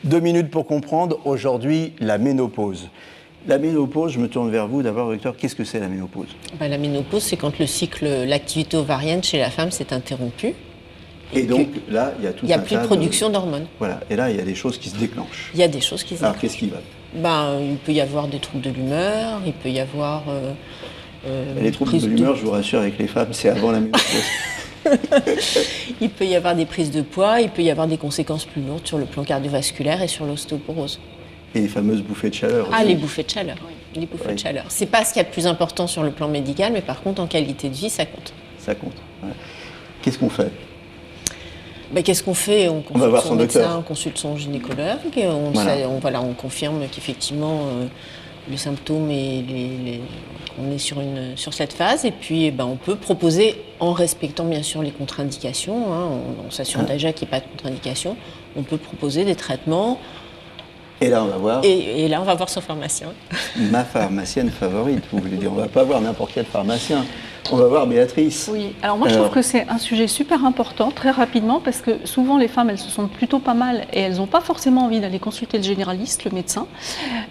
2 minutes pour comprendre, aujourd'hui, la ménopause. La ménopause, je me tourne vers vous d'abord, docteur, qu'est-ce que c'est la ménopause? La ménopause, c'est quand le cycle, l'activité ovarienne chez la femme s'est interrompue. Et donc là, il y a tout un tas de... Il n'y a plus de production d'hormones. Voilà, et là, il y a des choses qui se déclenchent. Il y a des choses qui se Alors, déclenchent. qu'est-ce qui va? Il peut y avoir des troubles de l'humeur, il peut y avoir... Les troubles de l'humeur, je vous rassure, avec les femmes, c'est avant la ménopause. Il peut y avoir des prises de poids, il peut y avoir des conséquences plus lourdes sur le plan cardiovasculaire et sur l'ostéoporose. Et les fameuses bouffées de chaleur aussi. Ah, les bouffées de chaleur, oui. Les bouffées de chaleur. C'est pas ce qu'il y a de plus important sur le plan médical, mais par contre, en qualité de vie, ça compte. Ça compte, ouais. Qu'est-ce qu'on fait? Qu'est-ce qu'on fait? On va voir consulte son médecin, docteur. on consulte son gynécologue, et on confirme qu'effectivement les symptômes on est sur cette phase, et puis on peut proposer, en respectant bien sûr les contre-indications, on s'assure déjà qu'il n'y ait pas de contre-indications, on peut proposer des traitements. Et là, on va voir. Et là, on va voir son pharmacien. Ma pharmacienne favorite, vous voulez dire. On ne va pas voir n'importe quel pharmacien. On va voir Béatrice. Oui, alors moi je trouve que c'est un sujet super important, très rapidement, parce que souvent les femmes, elles se sentent plutôt pas mal et elles n'ont pas forcément envie d'aller consulter le généraliste, le médecin.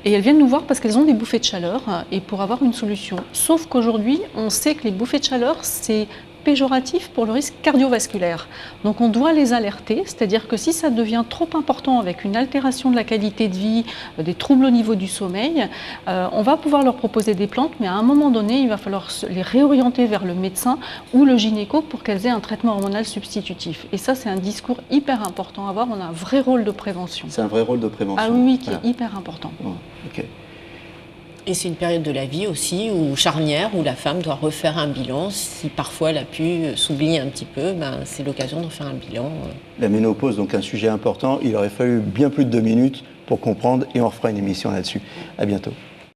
Et elles viennent nous voir parce qu'elles ont des bouffées de chaleur et pour avoir une solution. Sauf qu'aujourd'hui, on sait que les bouffées de chaleur, c'est péjoratif pour le risque cardiovasculaire. Donc on doit les alerter, c'est-à-dire que si ça devient trop important avec une altération de la qualité de vie, des troubles au niveau du sommeil, on va pouvoir leur proposer des plantes, mais à un moment donné, il va falloir les réorienter vers le médecin ou le gynéco pour qu'elles aient un traitement hormonal substitutif. Et ça, c'est un discours hyper important à avoir. On a un vrai rôle de prévention. C'est un vrai rôle de prévention. Ah oui, qui est hyper important. Oh, ok. Et c'est une période de la vie aussi, où charnière, où la femme doit refaire un bilan. Si parfois elle a pu s'oublier un petit peu, c'est l'occasion de faire un bilan. La ménopause, donc un sujet important. Il aurait fallu bien plus de 2 minutes pour comprendre et on refera une émission là-dessus. À bientôt.